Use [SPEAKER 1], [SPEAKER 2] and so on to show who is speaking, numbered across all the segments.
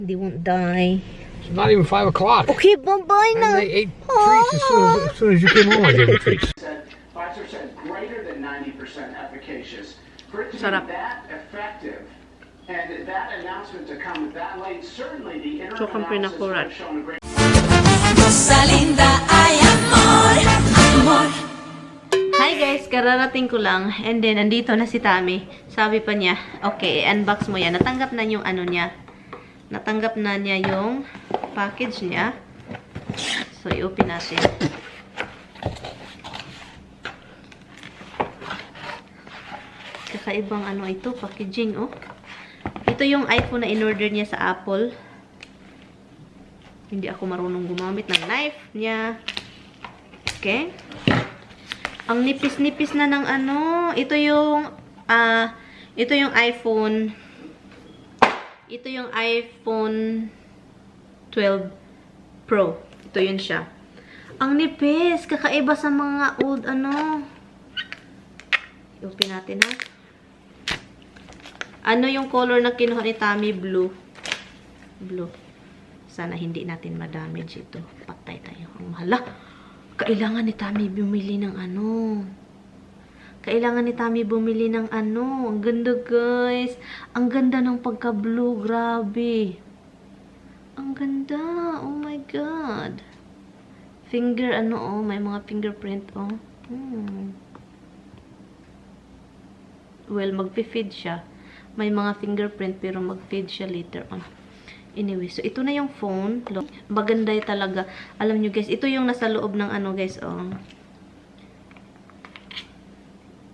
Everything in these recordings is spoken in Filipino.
[SPEAKER 1] They won't die.
[SPEAKER 2] It's not even 5 o'clock.
[SPEAKER 1] Okay, bye-bye now.
[SPEAKER 2] And they ate treats as soon as you came home. I gave them treats.
[SPEAKER 3] Pfizer said greater than 90% efficacious. For it to be
[SPEAKER 1] Shut up.
[SPEAKER 3] that effective, and that announcement to come that late, certainly the interim
[SPEAKER 1] So,
[SPEAKER 3] analysis would
[SPEAKER 1] pinakurat.
[SPEAKER 3] have shown a great...
[SPEAKER 1] Hi guys, kararating ko lang. And then, andito na si Tami. Sabi pa niya, okay, unbox mo yan. Natanggap na yung ano niya. Natanggap na niya yung package niya. So, i-open natin. Kakaibang ano ito, packaging, oh. Ito yung iPhone na in-order niya sa Apple. Hindi ako marunong gumamit ng knife niya. Okay. Ang nipis-nipis na ng ano. Ito yung iPhone. Ito yung iPhone 12 Pro. Ito yun siya. Ang nipis. Kakaiba sa mga old ano. I-open natin ha. Ano yung color na kinuha ni Tami? Blue. Blue. Sana hindi natin ma-damage ito. Patay tayo. Ang mahala. Kailangan ni Tami bumili ng ano. Kailangan ni Tami bumili ng ano. Ang ganda, guys. Ang ganda ng pagka-blue. Grabe. Ang ganda. Oh my God. Finger, ano, oh. May mga fingerprint, oh. Well, mag-feed siya. May mga fingerprint, pero mag-feed siya later on. Anyway, so ito na yung phone. Look, maganda talaga. Alam nyo, guys, ito yung nasa loob ng ano, guys, oh.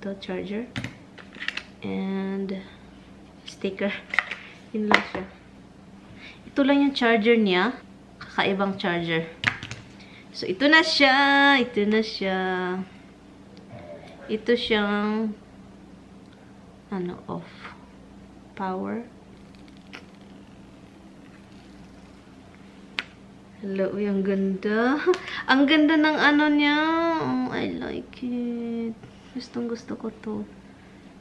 [SPEAKER 1] Ito, charger. And sticker. Yun lang siya. Ito lang yung charger niya. Kakaibang charger. So, ito na siya. Ito na siya. Ito siyang ano, off. Power. Hello, uy, ang ganda. Ang ganda ng ano niya. Oh, I like it. Gustong gusto ko to.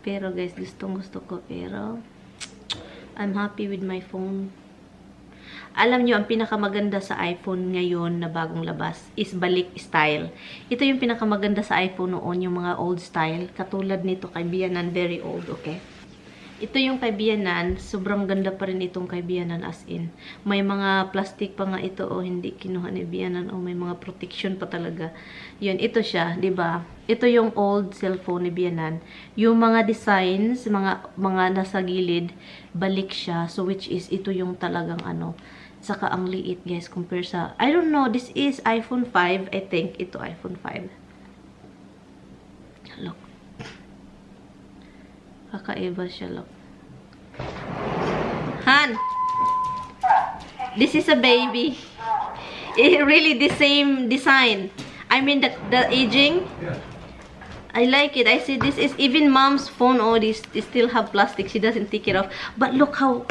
[SPEAKER 1] Pero guys, gustong gusto ko. Pero, I'm happy with my phone. Alam nyo, ang pinakamaganda sa iPhone ngayon na bagong labas is balik style. Ito yung pinakamaganda sa iPhone noon, yung mga old style. Katulad nito kay Bianan, very old, okay? Ito yung kay Bianan, sobrang ganda pa rin itong kay Bianan as in. May mga plastic pa nga ito, o hindi kinuha ni Bianan, o may mga protection pa talaga. Yun, ito siya, 'di ba? Ito yung old cellphone ni Bianan. Yung mga designs, mga nasa gilid, balik siya. So which is ito yung talagang ano, saka ang liit, guys, compare sa, I don't know, this is iPhone 5, I think. Ito iPhone 5. Look. Kakaiba siya, look. Han! This is a baby. Really the same design. I mean the aging.
[SPEAKER 2] Yeah.
[SPEAKER 1] I like it. I see this is even mom's phone. Oh, this still have plastic. She doesn't take it off. But look how,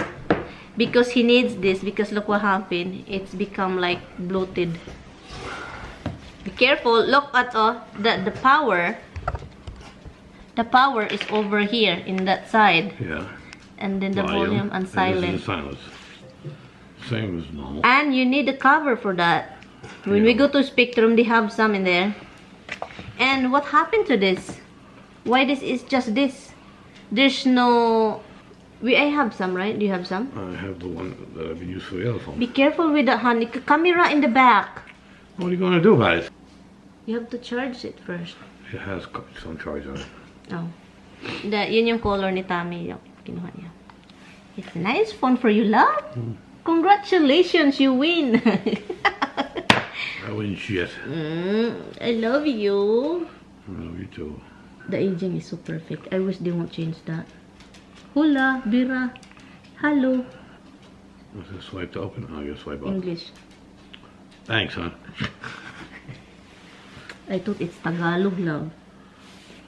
[SPEAKER 1] because he needs this, because look what happened. It's become like bloated. Be careful. Look at the power. The power is over here in that side.
[SPEAKER 2] Yeah.
[SPEAKER 1] And then the volume and silent.
[SPEAKER 2] And this is silence. Same as normal.
[SPEAKER 1] And you need a cover for that. When we go to Spectrum, they have some in there. And what happened to this? Why this is just this? There's no... I have some, right? Do you have some?
[SPEAKER 2] I have the one that I've used for the other phone.
[SPEAKER 1] Be careful with that, honey. Camera in the back.
[SPEAKER 2] What are you going to do about it?
[SPEAKER 1] You have to charge it first.
[SPEAKER 2] It has some charge on it.
[SPEAKER 1] Oh. Yun yung color ni Tami. Yung kinuha niya. It's a nice phone for you, love. Congratulations, you win.
[SPEAKER 2] I wouldn't shit.
[SPEAKER 1] I love you.
[SPEAKER 2] I love you too.
[SPEAKER 1] The aging is so perfect. I wish they won't change that. Hola, Bira. Hello.
[SPEAKER 2] Was it swipe to open? Oh, you swipe up.
[SPEAKER 1] English.
[SPEAKER 2] Thanks, hon.
[SPEAKER 1] I thought it's Tagalog, love.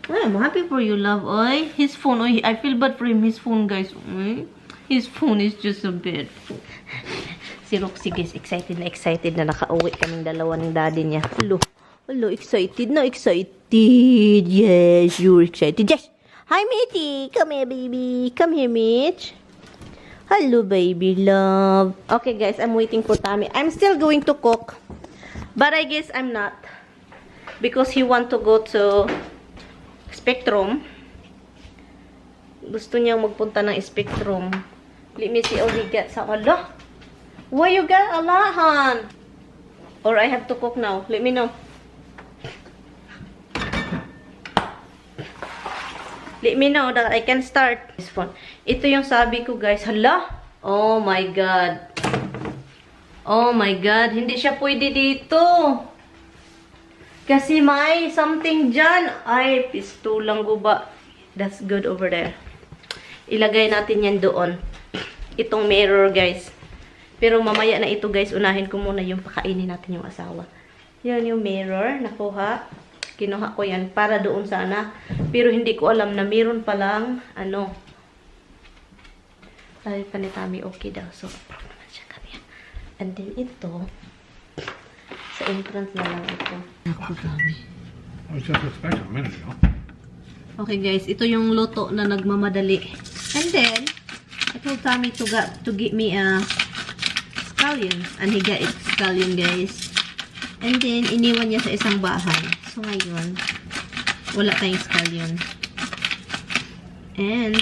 [SPEAKER 1] Well, I'm happy for you, love. Oy, his phone. Oy, I feel bad for him. His phone, guys. Oy, his phone is just a bit. Si Roxy, guys, excited na nakauwi kaming dalawa ng daddy niya. Hello, excited na, excited. Yes, you're excited. Yes. Hi, Mitty. Come here, baby. Come here, Mitch. Hello, baby love. Okay, guys, I'm waiting for Tommy. I'm still going to cook. But I guess I'm not. Because he want to go to Spectrum. Gusto niya magpunta ng Spectrum. Let me see all he gets. Ala? Why you got a lot, hon? Or I have to cook now. Let me know. Let me know that I can start this phone. Ito yung sabi ko, guys. Hala? Oh my God. Oh my God. Hindi siya pwede dito. Kasi may something dyan. Ay, pistulang guba. That's good over there. Ilagay natin yan doon. Itong mirror, guys. Pero mamaya na ito, guys. Unahin ko muna yung pakainin natin yung asawa. Yan yung mirror. Nakuha. Kinuha ko yan para doon sana. Pero hindi ko alam na meron palang, ano. Sabi pa ni Tommy, okay daw. So, approve naman siya kanya. And then ito, sa entrance na lang ito. Ako, Tommy.
[SPEAKER 2] I was just expecting a minute ago.
[SPEAKER 1] Okay, guys. Ito yung luto na nagmamadali. And then, I told Tommy to get me a scallion. And he got it scallion, guys. And then, iniwan niya sa isang bahay. So, ngayon, wala tayong scallion. And,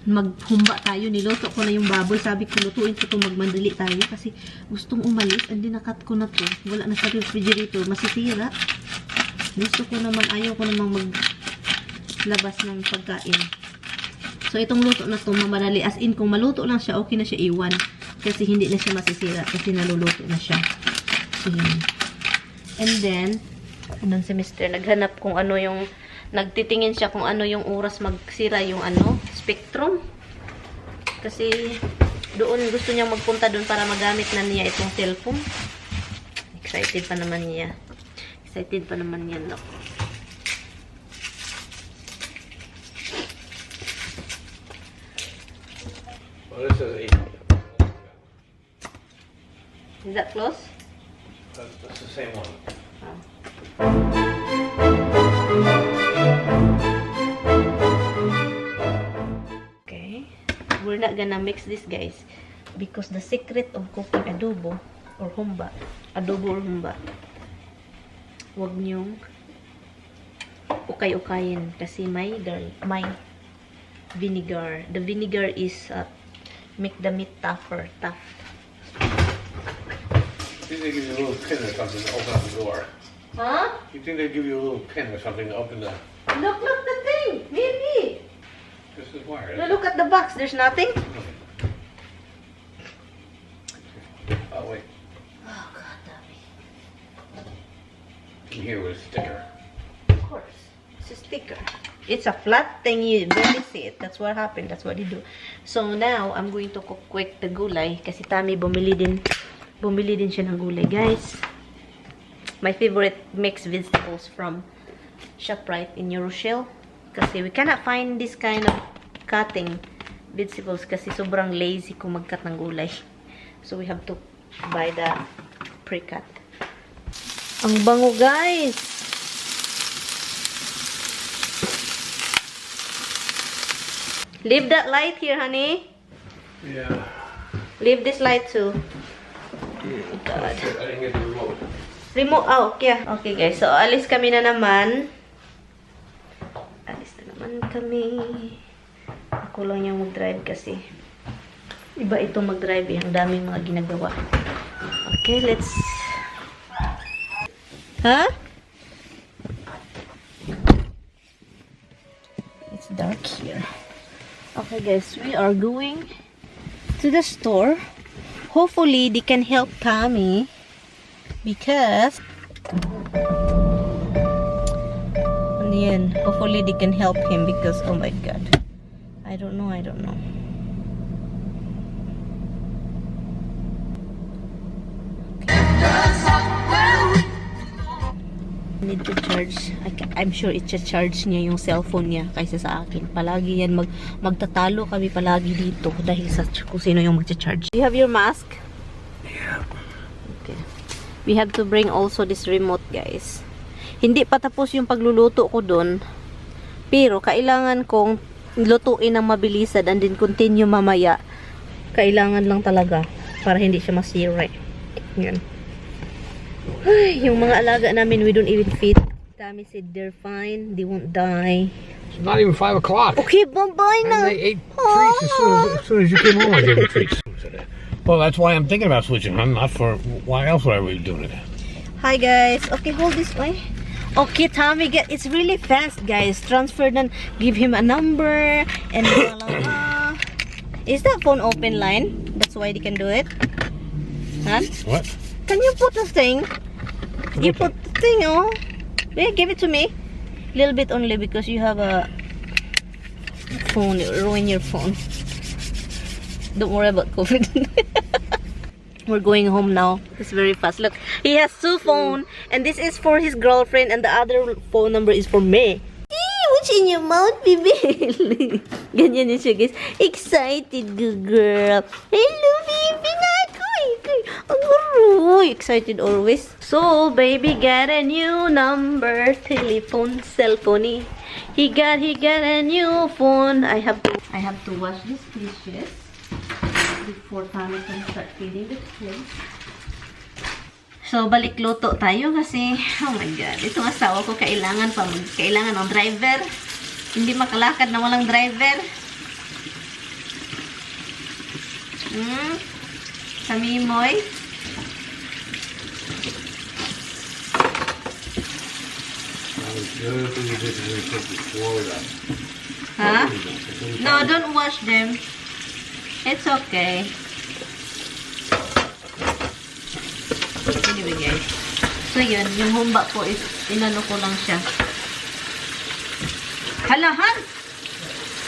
[SPEAKER 1] maghumba tayo. Niloto ko na yung baboy. Sabi ko, lutuin ko ito, magmandali tayo. Kasi, gustong umalis. And then, nakat ko na to. Wala na sa refrigerator. Masisira. Gusto ko naman, ayaw ko namang maglabas ng pagkain. So, itong luto na to, mamadali. As in, kung maluto lang siya, okay na siya iwan. Kasi, hindi na siya masisira. Kasi, naluluto na siya. Ayan. And then, andun si Mr. Naghanap kung ano yung, nagtitingin siya kung ano yung oras magsira yung ano, Spectrum. Kasi, doon gusto niya magpunta doon para magamit na niya itong cellphone. Excited pa naman niya. Excited pa naman niya, no?
[SPEAKER 2] Well, this is 8.
[SPEAKER 1] Is that close?
[SPEAKER 2] That's the same one.
[SPEAKER 1] Okay. We're not gonna mix this, guys. Because the secret of cooking adobo or humba, huwag niyong ukay-ukayin kasi may vinegar. The vinegar is make the meat tough.
[SPEAKER 2] You think they give you a little pin or something to open up the door?
[SPEAKER 1] Huh?
[SPEAKER 2] You think they give you a little pin or something to open the...
[SPEAKER 1] Look the thing. Maybe.
[SPEAKER 2] This is wire.
[SPEAKER 1] No, look at the box. There's nothing.
[SPEAKER 2] Oh, wait.
[SPEAKER 1] Oh, God, Tommy.
[SPEAKER 2] In here with a sticker.
[SPEAKER 1] Of course. It's a sticker. It's a flat thing. You barely see it. That's what happened. That's what you do. So, now, I'm going to cook quick the gulay. Kasi Tommy bumili din siya ng gulay, guys. My favorite mixed vegetables from ShopRite in New Rochelle. Kasi we cannot find this kind of cutting vegetables kasi sobrang lazy kung mag-cut ng gulay. So we have to buy the pre-cut. Ang bango, guys! Leave that light here, honey.
[SPEAKER 2] Yeah.
[SPEAKER 1] Leave this light too. Oh, God.
[SPEAKER 2] I didn't get the remote.
[SPEAKER 1] Remote, okay. Okay, guys. So, alis kami na naman. Alis na naman kami. Ako lang yung mag-drive kasi. Iba ito mag-drive eh. Ang daming mga ginagawa. Okay, let's... Huh? It's dark here. Okay, guys. We are going to the store. Hopefully, they can help Tommy. Because, yan, hopefully they can help him because, oh my God, I don't know. Need to charge. I'm sure i-charge niya yung cellphone niya kaysa sa akin. Palagi yan, magtatalo kami palagi dito dahil sa kung sino yung magcha-charge. Do you have your mask?
[SPEAKER 2] Yeah.
[SPEAKER 1] Okay. We have to bring also this remote, guys. Hindi pa tapos yung pagluluto ko doon. Pero kailangan kong lutuin ng mabilisan and then continue mamaya Kailangan lang talaga para hindi siya masira. Yan. Ay, yung mga alaga namin, we don't even feed. Dami said they're fine, they won't die.
[SPEAKER 2] It's not even 5 o'clock.
[SPEAKER 1] Okay, bye-bye
[SPEAKER 2] And
[SPEAKER 1] na.
[SPEAKER 2] they ate treats as soon as you came home. I gave them treats. Well, that's why I'm thinking about switching, huh? Not for why else would I be doing it?
[SPEAKER 1] Hi guys. Okay, hold this way. Okay, Tommy, it's really fast, guys. Transfer then, give him a number and blah, blah, blah. Is that phone open line? That's why they can do it. Huh?
[SPEAKER 2] What?
[SPEAKER 1] Can you put the thing? You put the thing, oh. Yeah, give it to me. Little bit only because you have a phone. Ruin your phone. Don't worry about COVID. We're going home now. It's very fast. Look, he has 2 phones, and this is for his girlfriend, and the other phone number is for me. What's in your mouth, baby? Ganyan yun siya, guys. Excited, good girl. Hello, baby. Excited always. So, baby got a new number, telephone, cell phone. He got a new phone. I have to wash these dishes before Tommy can start feeding the kids. So, balik luto tayo kasi, oh my God, itong asawa ko kailangan ng driver. Hindi makalakad na walang driver. Samimoy. Huh? No, don't wash them. It's okay. Anyway, guys. So, yun. Yung humba ko is, inano ko lang siya. Halahan!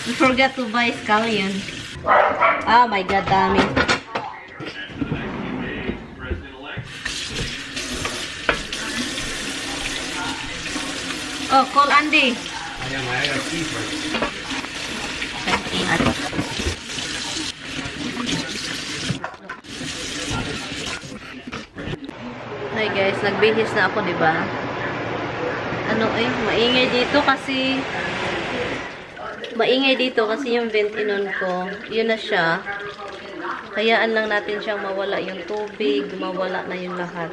[SPEAKER 1] We forgot to buy scallion. Oh my God, dami. Oh, call Andy.
[SPEAKER 2] I got tea first.
[SPEAKER 1] Hi guys, nagbihis na ako, 'di ba? Maingay dito kasi yung vent inon ko, yun na siya. Hayaan lang natin siyang mawala yung tubig, mawala na yung lahat.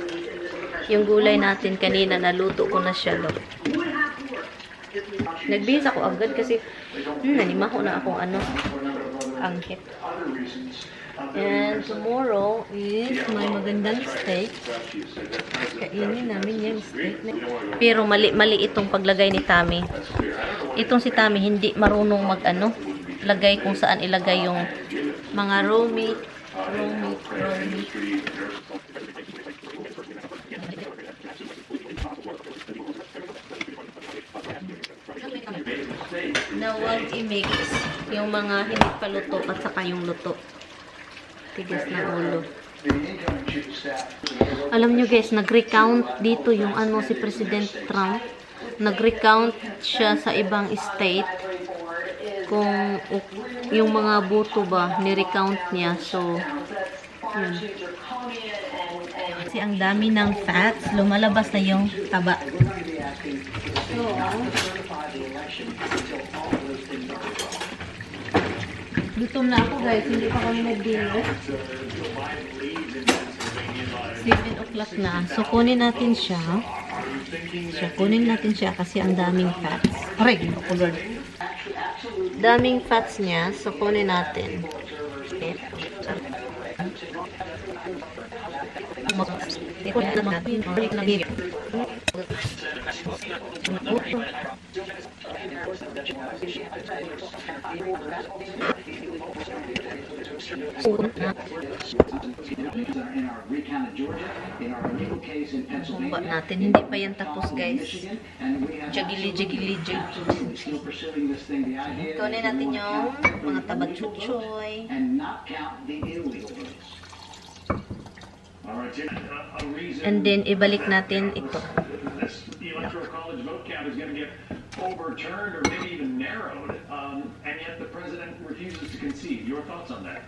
[SPEAKER 1] Yung gulay natin kanina naluto ko na siya, look. Nagbihis ako agad kasi nanimaho na akong anghit. And tomorrow is may magandang steak. Kainin namin yung steak. Pero mali itong paglagay ni Tommy. Itong si Tommy hindi marunong lagay kung saan ilagay yung mga raw meat. Na huwag i-mix yung mga hindi pa luto at saka yung luto. Tigas na ulo. Alam nyo guys, nag-recount dito yung si President Trump. Nag-recount siya sa ibang state kung yung mga boto ba, ni-recount niya. So, yun. Kasi ang dami ng fats, lumalabas na yung taba. So, gutom na ako guys, hindi pa kami nag-dinner. 7 o'clock na. So, kunin natin siya. Kasi ang daming fats. Aray, Lord. Daming fats niya. So, kunin natin. Okay. Humba natin. Hindi pa yan tapos guys. Jagili. Kunin natin yung mga tabag chuchoy. And then, ibalik natin ito.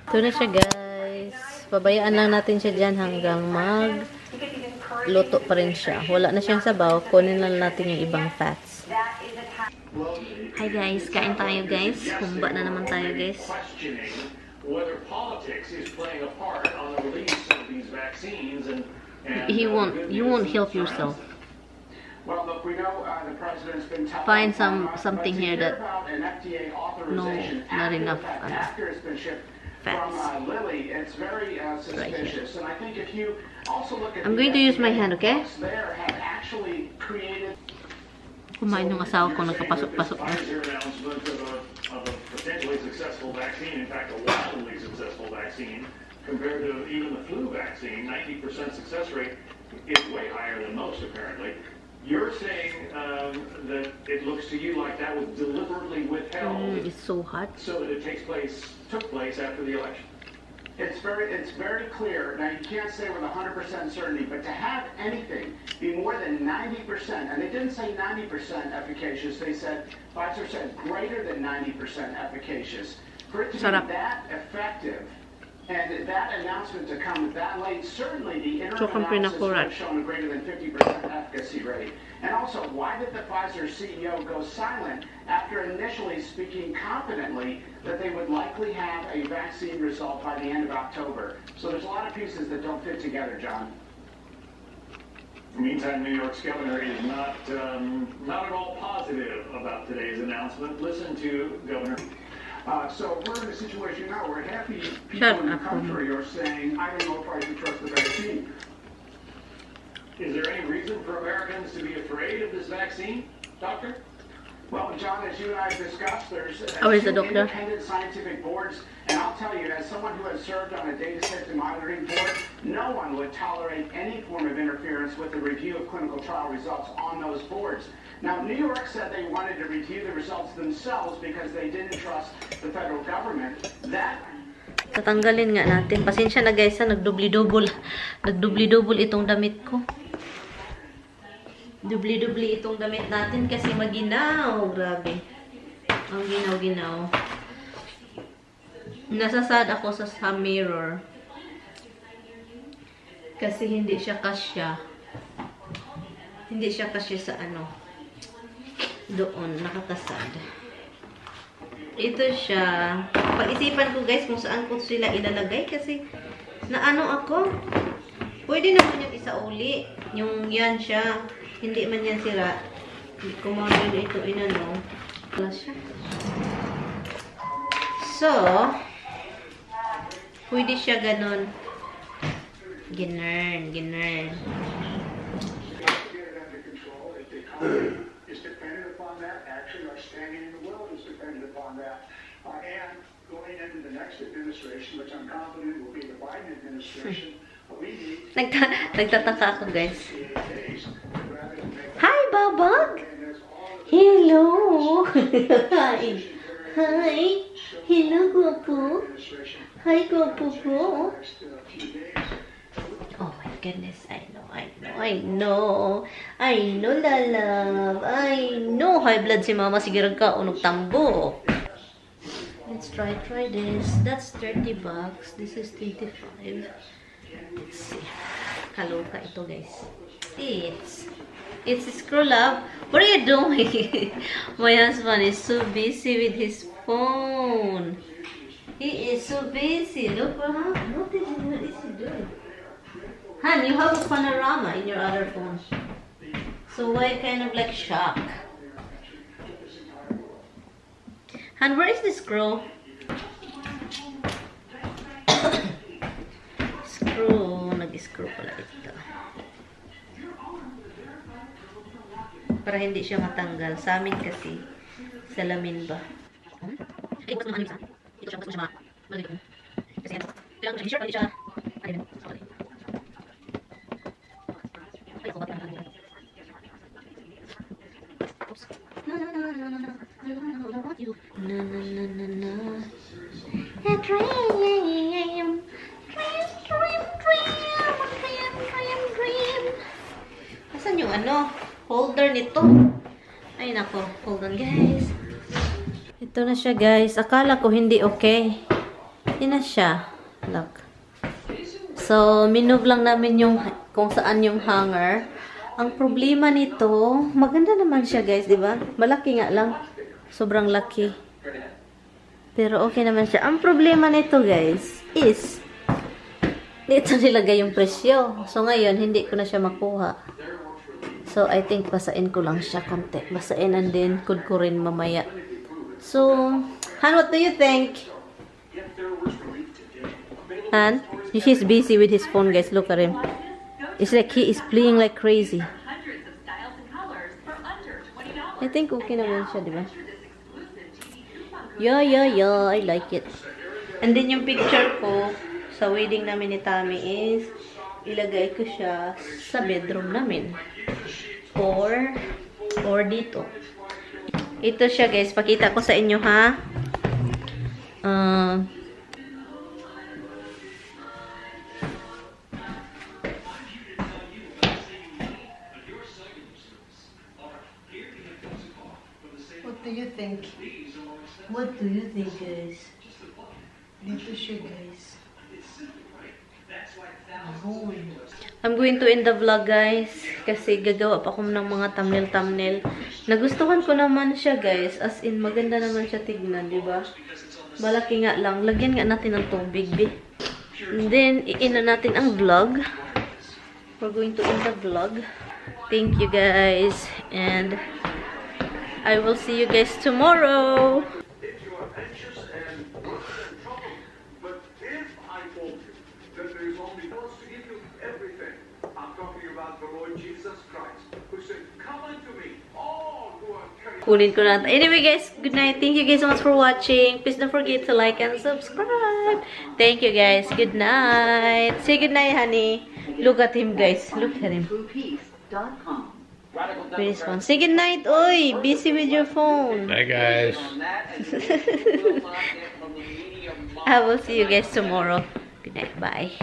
[SPEAKER 1] Ito na siya guys. Pabayaan lang natin siya dyan hanggang luto pa rin siya. Wala na siyang sabaw. Kunin lang natin yung ibang fats. Hi guys, kain tayo guys. Humba na naman tayo guys.
[SPEAKER 4] whether politics is playing a part on the release of these vaccines and
[SPEAKER 1] You won't help yourself.
[SPEAKER 3] Well, look, we know the president's been telling
[SPEAKER 1] Find
[SPEAKER 3] us,
[SPEAKER 1] something
[SPEAKER 3] but to
[SPEAKER 1] here
[SPEAKER 3] hear
[SPEAKER 1] that
[SPEAKER 3] about an FDA authorization
[SPEAKER 1] not enough
[SPEAKER 3] after it's been shipped
[SPEAKER 1] fats.
[SPEAKER 3] from Lilly, it's very suspicious. And I think if you also look at
[SPEAKER 1] I'm going to use my hand, okay?
[SPEAKER 3] there have actually created.
[SPEAKER 1] Kumain yung asawa ko, nagkapasok-pasok na.
[SPEAKER 4] Pfizer announcement of a potentially successful vaccine, in fact a wildly successful vaccine, compared to even the flu vaccine, 90% success rate is way higher than most apparently. You're saying that it looks to you like that was deliberately withheld
[SPEAKER 1] It's so hot.
[SPEAKER 4] so that it took place after the election.
[SPEAKER 3] It's very clear. Now, you can't say with 100% certainty, but to have anything be more than 90%, and they didn't say 90% efficacious, they said, Pfizer said greater than 90% efficacious. For it to be that effective, and that announcement to come that late, certainly the interim analysis would have shown a greater than 50% efficacy rate. And also, why did the Pfizer CEO go silent after initially speaking confidently that they would likely have a vaccine result by the end of October? So there's a lot of pieces that don't fit together, John.
[SPEAKER 4] Meantime, New York's governor is not at all positive about today's announcement. Listen to Governor.
[SPEAKER 3] So we're in a situation now where half the people in the country are saying, I don't know if I can trust the vaccine.
[SPEAKER 4] Is there any reason for Americans to be afraid of this vaccine, Doctor?
[SPEAKER 3] Well, John, as you and I have discussed, there's
[SPEAKER 1] the doctor?
[SPEAKER 3] independent scientific boards, and I'll tell you, as someone who has served on a data safety monitoring board, no one would tolerate any form of interference with the review of clinical trial results on those boards. Now, New York said they wanted to review the results themselves because they didn't trust the federal government.
[SPEAKER 1] Tatanggalin nga natin. Pasensya na guys, nagdubli-double. Nagdubli-double itong damit ko. Dubli-dubli itong damit natin kasi maginaw. Grabe. Ang ginaw-ginaw. Nasasad ako sa mirror. Kasi hindi siya kasya. Hindi siya kasya sa ano. Doon, nakakasad. Ito siya. Pag-isipan ko guys kung saan ko sila ilalagay kasi naano ako. Pwede naman yung isauli. Yung yan siya. Hindi man yan sira. Kumagin ito inano. Wala siya. So, pwede siya ganon. Ginern.
[SPEAKER 3] Is dependent upon that. Actually, our standing in the world is dependent upon that. And going into the next administration, which I'm confident will be the Biden administration, we need
[SPEAKER 1] Nagtataka ako guys. Hi, Babag! Hello! Hi! Hello, Gopo! Hi, Gopo po! Oh my goodness, I know, lalab. I know, high blood si mama, sige ka, unog tambo. Let's try this. That's 30 bucks. This is 25. Let's see. Kaloka ito, guys. It's scroll up. What are you doing? My husband is so busy with his phone. He is so busy. Look, what is he doing? Han, you have a panorama in your other phone. So why kind of like shock? Han, where is the screw? Nag-screw pala ito. Para hindi siya matanggal. Sa amin kasi, salamin ba? Ay, bukas naman isa. Ito siya, bukas mo siya malagay ko. Kasi ano, kailangan ko siya, hindi siya, ayun, sorry. Asan yung ano? Holder nito. Ay nako, hold on guys. Ito na siya guys. Akala ko hindi okay. Hindi na siya. Look. So, minove lang namin yung kung saan yung hanger. Ang problema nito, maganda naman siya guys, di ba? Malaki nga lang. Sobrang laki. Pero okay naman siya. Ang problema nito guys is dito nilagay yung presyo. So ngayon, hindi ko na siya makuha. So I think basain ko lang siya konti. Basain and then kudkurin mamaya. So, Han, what do you think? Han, he's busy with his phone guys. Look at him. It's like he is playing like crazy. I think okay naman siya, di ba? Yeah, I like it. And then yung picture ko sa wedding namin ni Tammy is ilagay ko siya sa bedroom namin. Or dito. Ito siya guys, pakita ko sa inyo ha. What do you think? What do you think, guys? Dito siya, guys. I'm going to end the vlog, guys. Kasi gagawa pa ako ng mga thumbnail. Nagustuhan ko naman siya, guys. As in, maganda naman siya tignan, di ba? Malaki nga lang. Lagyan nga natin ng tubig, di. And then, i-end na natin ang vlog. We're going to end the vlog. Thank you, guys. And I will see you guys tomorrow.
[SPEAKER 4] If you are anxious and worried and troubled, but if I told you that there is only one to give you everything, I'm talking about the Lord Jesus Christ, who said, "Come unto me, all who are carried."
[SPEAKER 1] Kunin ko na. Anyway, guys, good night. Thank you guys so much for watching. Please don't forget to like and subscribe. Thank you, guys. Good night. Say good night, honey. Look at him, guys. Look at him. Response. Say good night, oi. Busy with your phone.
[SPEAKER 2] Bye, guys.
[SPEAKER 1] I will see you guys tomorrow. Good night. Bye.